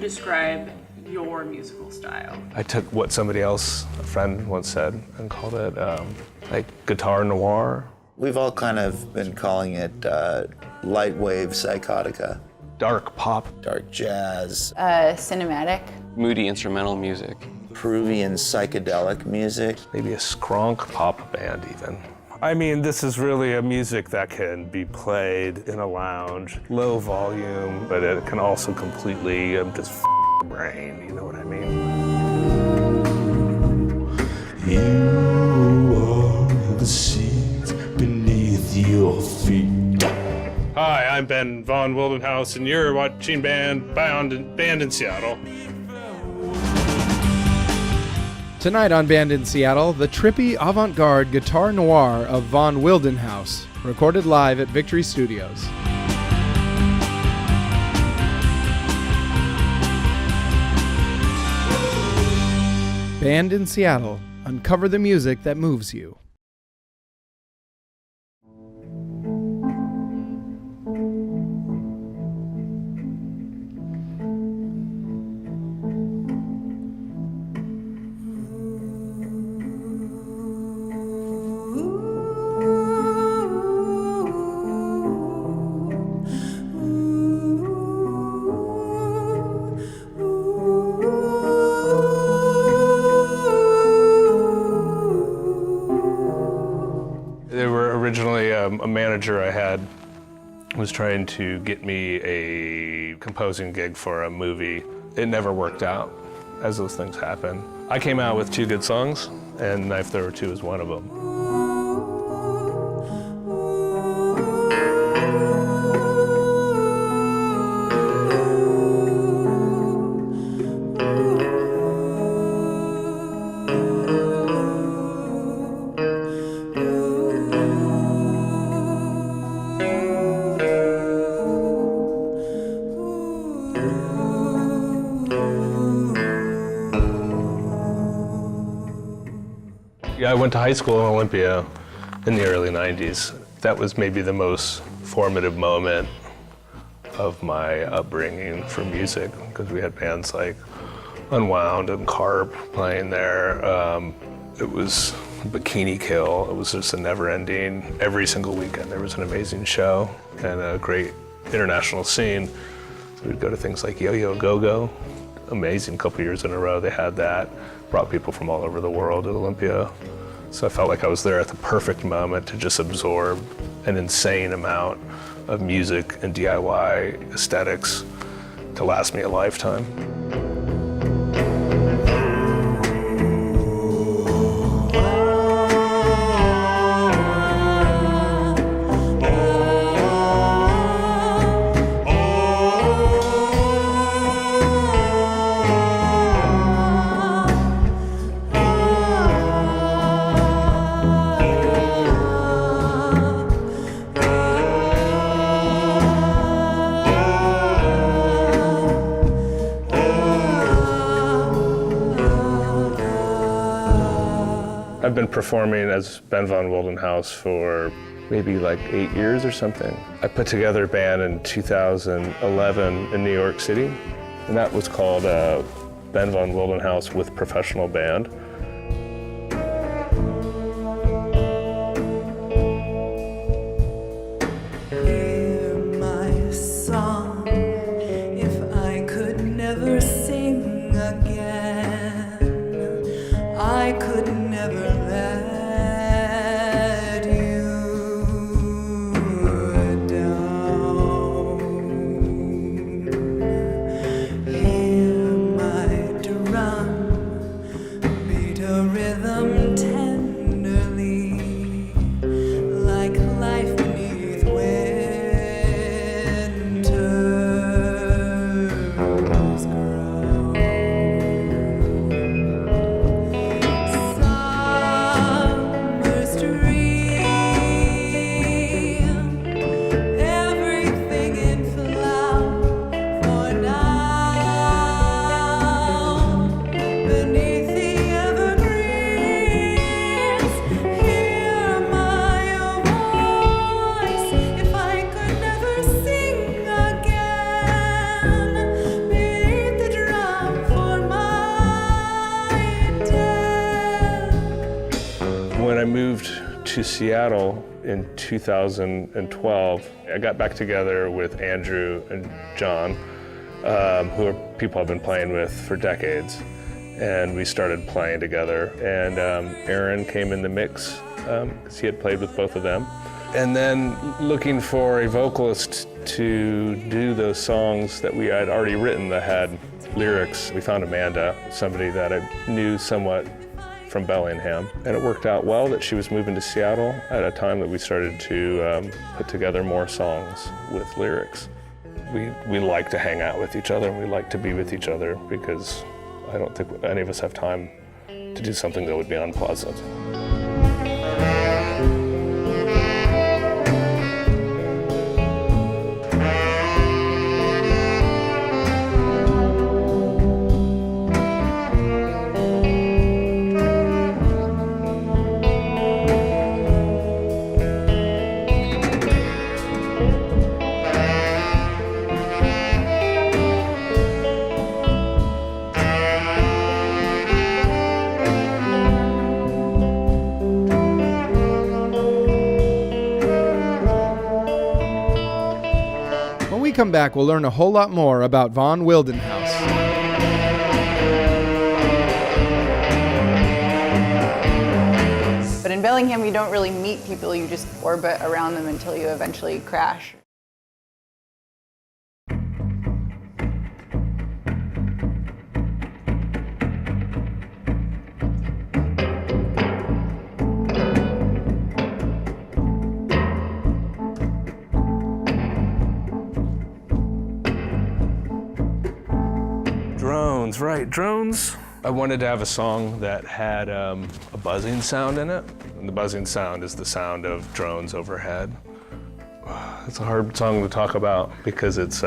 describe your musical style? I took what somebody else, a friend once said, and called it like guitar noir. We've all kind of been calling it light wave psychotica. Dark pop. Dark jazz. Cinematic. Moody instrumental music. Peruvian psychedelic music. Maybe a skronk pop band even. I mean, this is really a music that can be played in a lounge, low volume, but it can also completely just f your brain, you know what I mean? You are the seeds beneath your feet. Hi, I'm Ben von Wildenhaus, and you're watching Band in Seattle. Tonight on Band in Seattle, the trippy avant-garde guitar noir of von Wildenhaus, recorded live at Victory Studios. Band in Seattle, uncover the music that moves you. Originally, a manager I had was trying to get me a composing gig for a movie. It never worked out, as those things happen. I came out with 2 good songs, and Knife Thrower 2 is one of them. Yeah, I went to high school in Olympia in the early 90s. That was maybe the most formative moment of my upbringing for music, because we had bands like Unwound and Carp playing there. It was Bikini Kill. It was just a never-ending, every single weekend there was an amazing show and a great international scene. So we'd go to things like Yo-Yo Go-Go. Amazing, couple years in a row they had that. Brought people from all over the world at Olympia. So I felt like I was there at the perfect moment to just absorb an insane amount of music and DIY aesthetics to last me a lifetime. I've been performing as Ben von Wildenhaus for maybe like 8 years or something. I put together a band in 2011 in New York City, and that was called Ben von Wildenhaus with Professional Band. Hear my song, if I could never sing again, I could never let you down. Hear my drum beat to Seattle in 2012. I got back together with Andrew and John, who are people I've been playing with for decades. And we started playing together. And Aaron came in the mix, because he had played with both of them. And then looking for a vocalist to do those songs that we had already written that had lyrics, we found Amanda, somebody that I knew somewhat from Bellingham. And it worked out well that she was moving to Seattle at a time that we started to put together more songs with lyrics. We like to hang out with each other, and we like to be with each other, because I don't think any of us have time to do something that would be unpleasant. When we come back, we'll learn a whole lot more about von Wildenhaus. But in Bellingham, you don't really meet people, you just orbit around them until you eventually crash. Drones, right, drones. I wanted to have a song that had a buzzing sound in it. And the buzzing sound is the sound of drones overhead. It's a hard song to talk about because it's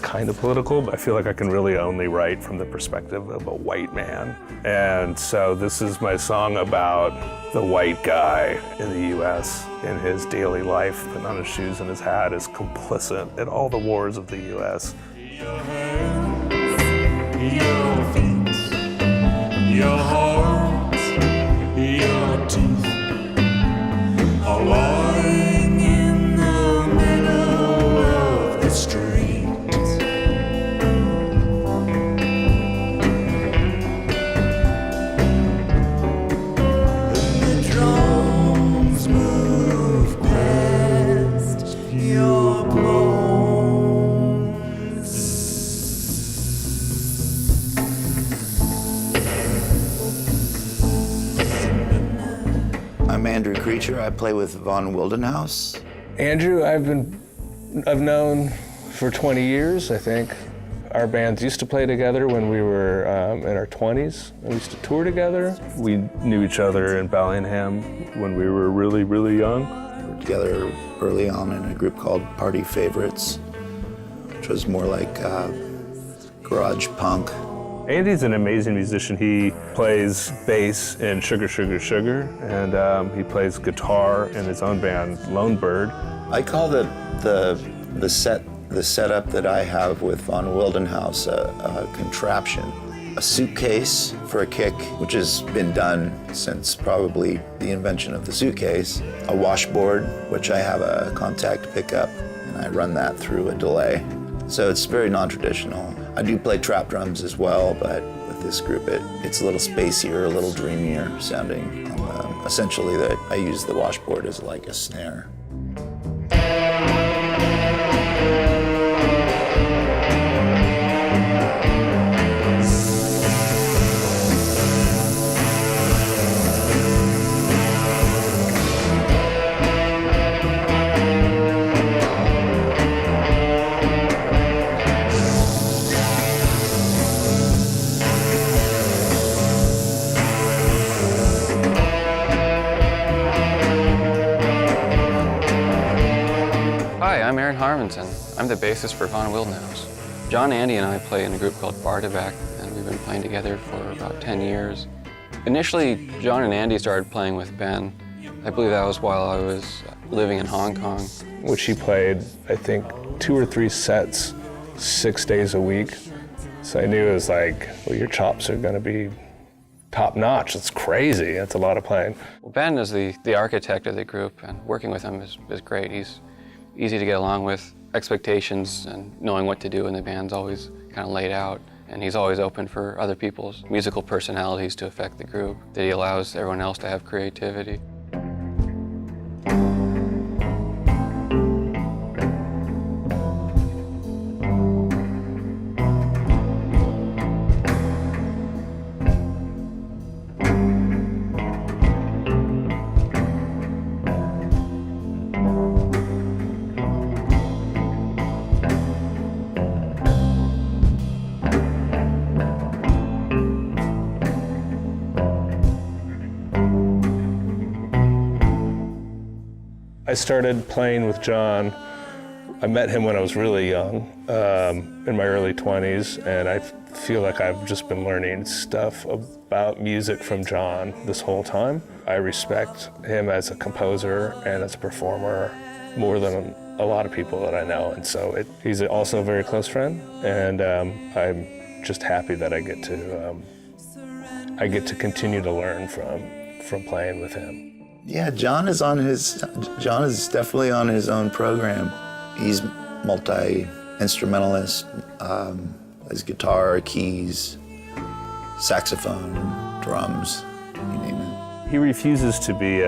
kind of political, but I feel like I can really only write from the perspective of a white man. And so this is my song about the white guy in the US in his daily life, putting on his shoes and his hat, is complicit in all the wars of the US. Your hands, your feet, your heart, your teeth are lying in the middle of the street. And the drones move past your bones. I'm Andrew Creature. I play with von Wildenhaus. Andrew, I've known for 20 years, I think. Our bands used to play together when we were in our 20s. We used to tour together. We knew each other in Bellingham when we were really, really young. We were together early on in a group called Party Favorites, which was more like garage punk. Andy's an amazing musician. He plays bass in Sugar Sugar Sugar, and he plays guitar in his own band, Lone Bird. I call the setup that I have with von Wildenhaus a contraption. A suitcase for a kick, which has been done since probably the invention of the suitcase. A washboard, which I have a contact pickup, and I run that through a delay. So it's very non-traditional. I do play trap drums as well, but with this group it's a little spacier, a little dreamier sounding. Essentially, I use the washboard as like a snare. Hi, I'm Aaron Harmonson. I'm the bassist for von Wildenhaus. John, Andy, and I play in a group called Bartavec, and we've been playing together for about 10 years. Initially, John and Andy started playing with Ben. I believe that was while I was living in Hong Kong. Which he played, I think, 2 or 3 sets, 6 days a week. So I knew it was like, well, your chops are gonna be top notch. It's crazy. It's a lot of playing. Well, Ben is the architect of the group, and working with him is great. He's easy to get along with. Expectations and knowing what to do in the band's always kind of laid out, and he's always open for other people's musical personalities to affect the group, that he allows everyone else to have creativity. I started playing with John. I met him when I was really young, in my early 20s, and I feel like I've just been learning stuff about music from John this whole time. I respect him as a composer and as a performer more than a lot of people that I know, and so he's also a very close friend, and I'm just happy that I get to continue to learn from playing with him. Yeah, John is definitely on his own program. He's multi-instrumentalist, plays guitar, keys, saxophone, drums, you name it. He refuses to be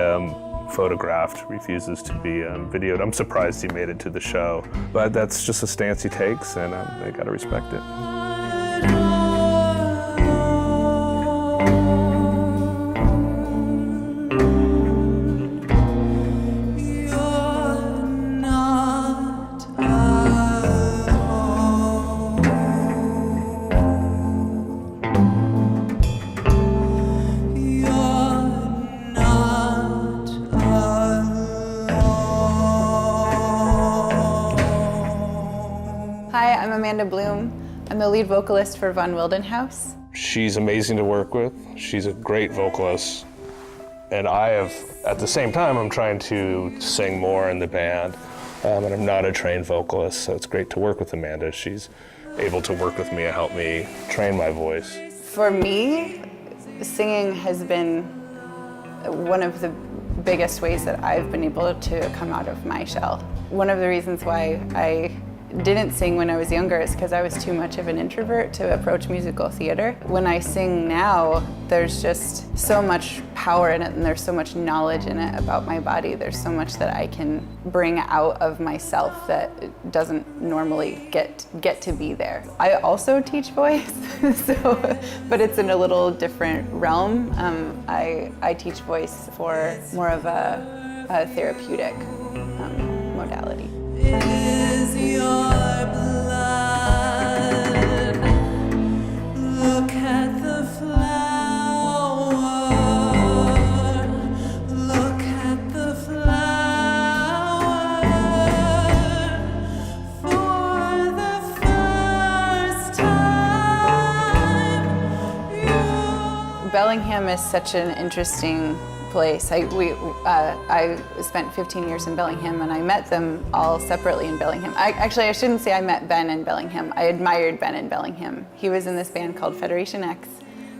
photographed, refuses to be videoed. I'm surprised he made it to the show, but that's just a stance he takes, and I gotta respect it. Hi, I'm Amanda Bloom. I'm the lead vocalist for Von Wildenhaus. She's amazing to work with. She's a great vocalist. And at the same time, I'm trying to sing more in the band. And I'm not a trained vocalist, so it's great to work with Amanda. She's able to work with me and help me train my voice. For me, singing has been one of the biggest ways that I've been able to come out of my shell. One of the reasons why I didn't sing when I was younger is because I was too much of an introvert to approach musical theater. When I sing now, there's just so much power in it, and there's so much knowledge in it about my body. There's so much that I can bring out of myself that doesn't normally get to be there. I also teach voice, but it's in a little different realm. I teach voice for more of a therapeutic modality. Is your blood? Look at the flower. Look at the flower. For the first time, Bellingham is such an interesting place. I spent 15 years in Bellingham, and I met them all separately in Bellingham. I shouldn't say I met Ben in Bellingham. I admired Ben in Bellingham. He was in this band called Federation X,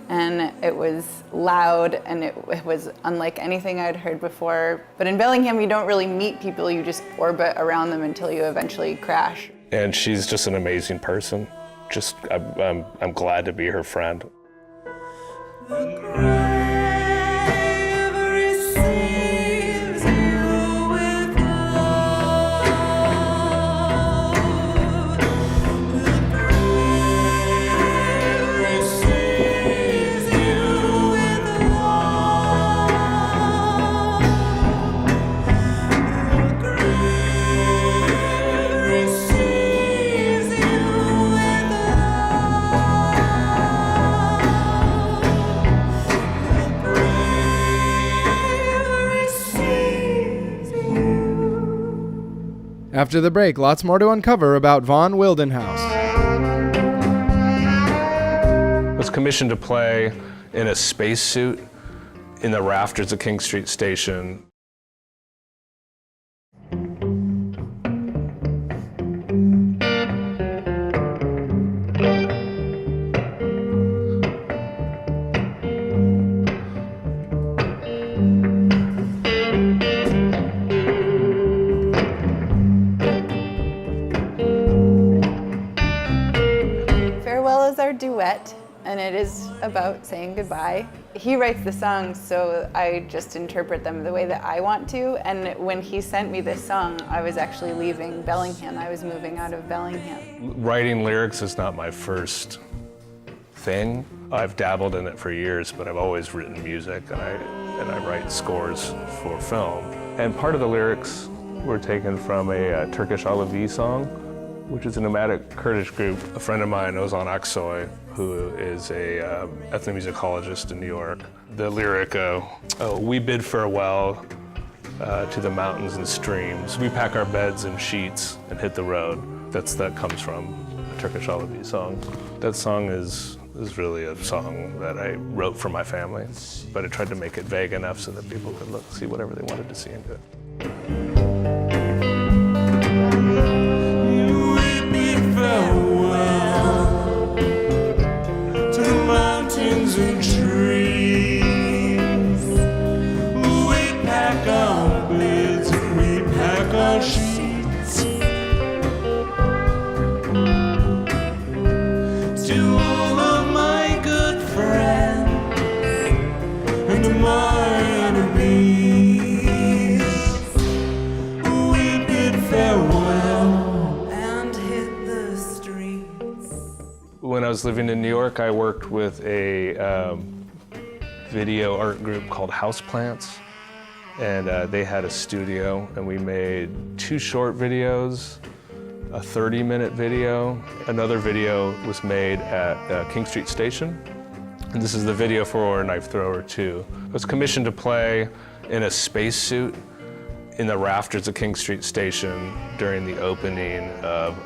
and it was loud, and it was unlike anything I'd heard before. But in Bellingham, you don't really meet people, you just orbit around them until you eventually crash. And she's just an amazing person. I'm glad to be her friend. receives you with love. The grave receives you with love. The grave receives you with After the break, lots more to uncover about Von Wildenhaus. I was commissioned to play in a spacesuit in the rafters of King Street Station. duet, and it is about saying goodbye. He writes the songs, so I just interpret them the way that I want to. And when he sent me this song, I was actually leaving Bellingham. I was moving out of Bellingham. Writing lyrics is not my first thing. I've dabbled in it for years, but I've always written music, and I write scores for film. And part of the lyrics were taken from a Turkish Alevi song, which is a nomadic Kurdish group. A friend of mine, Ozan Aksoy, who is a ethnomusicologist in New York. The lyric, we bid farewell to the mountains and streams. We pack our beds and sheets and hit the road. That comes from a Turkish Alevi song. That song is really a song that I wrote for my family, but I tried to make it vague enough so that people could see whatever they wanted to see into it. We bid farewell to the mountains and trees. We pack our beds and we pack our sheets. To all of my good friends and to my enemies, we bid farewell and hit the streets. When I was living in New York, I worked with a video art group called Houseplants, and they had a studio, and we made 2 short videos, a 30-minute video. Another video was made at King Street Station, and this is the video for Knife Thrower 2. I was commissioned to play in a spacesuit in the rafters of King Street Station during the opening of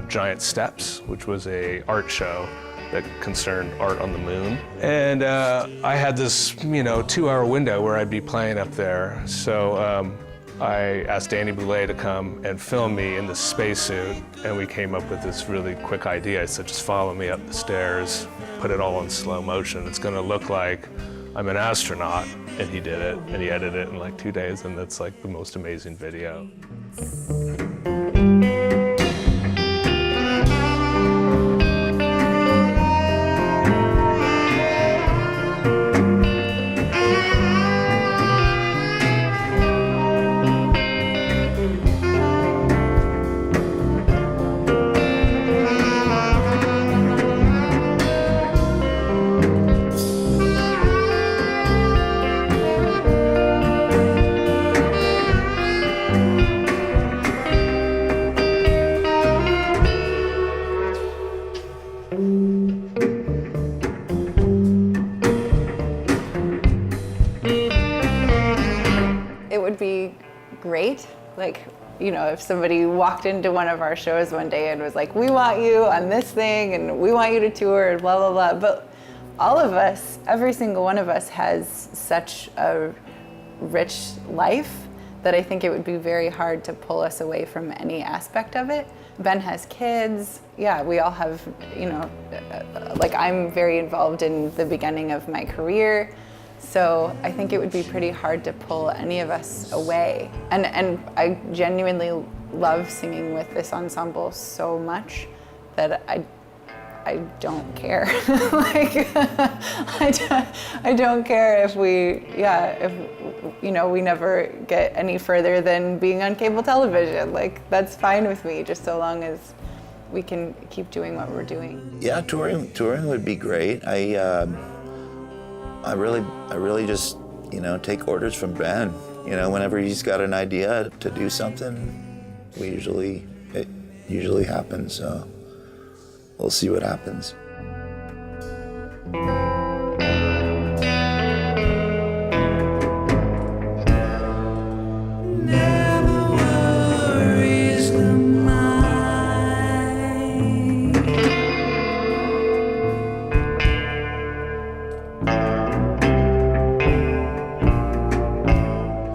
Giant Steps, which was an art show that concerned art on the moon. And I had this, 2-hour window where I'd be playing up there. So I asked Danny Boulay to come and film me in the spacesuit, and we came up with this really quick idea. I said, just follow me up the stairs, put it all in slow motion. It's gonna look like I'm an astronaut. And he did it, and he edited it in like 2 days, and that's like the most amazing video. It would be great, if somebody walked into one of our shows one day and was like, we want you on this thing, and we want you to tour, and blah, blah, blah. But all of us, every single one of us has such a rich life that I think it would be very hard to pull us away from any aspect of it. Ben has kids. Yeah, we all have, I'm very involved in the beginning of my career. So I think it would be pretty hard to pull any of us away. And I genuinely love singing with this ensemble so much that I don't care. I don't care if we never get any further than being on cable television. That's fine with me, just so long as we can keep doing what we're doing. Yeah, touring would be great. I really just, take orders from Ben. Whenever he's got an idea to do something, it usually happens. So we'll see what happens. Never worries the mind.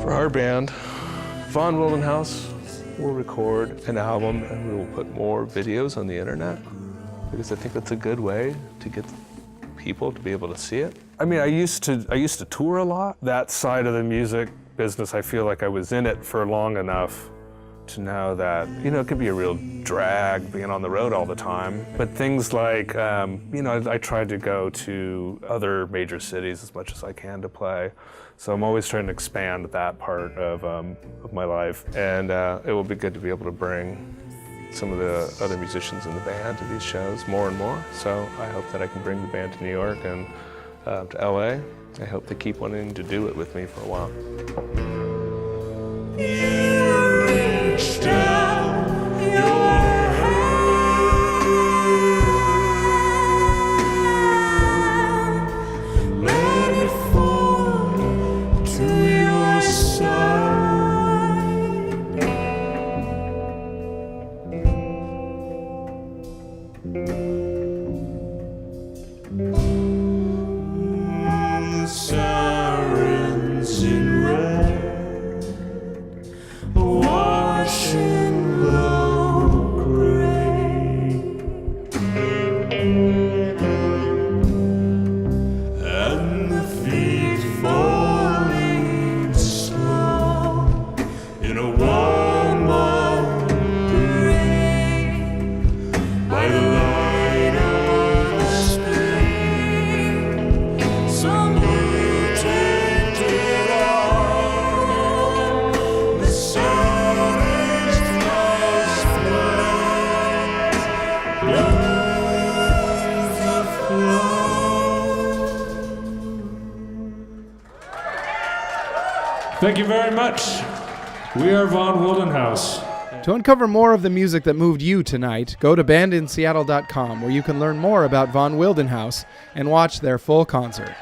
For our band, Von Wildenhaus will record an album, and we will put more videos on the internet, because I think that's a good way to get people to be able to see it. I mean, I used to tour a lot. That side of the music business, I feel like I was in it for long enough to know that, it could be a real drag being on the road all the time. But things like, I tried to go to other major cities as much as I can to play. So I'm always trying to expand that part of my life. And it will be good to be able to bring some of the other musicians in the band to these shows more and more. So I hope that I can bring the band to New York and to LA. I hope they keep wanting to do it with me for a while. You reached out your hand, let me fall to your side. Sirens in red, washing low gray, and the feet falling slow in a warm rain by the light of the spring. Some Thank you very much. We are Von Wildenhaus. To uncover more of the music that moved you tonight, go to bandinseattle.com, where you can learn more about Von Wildenhaus and watch their full concert.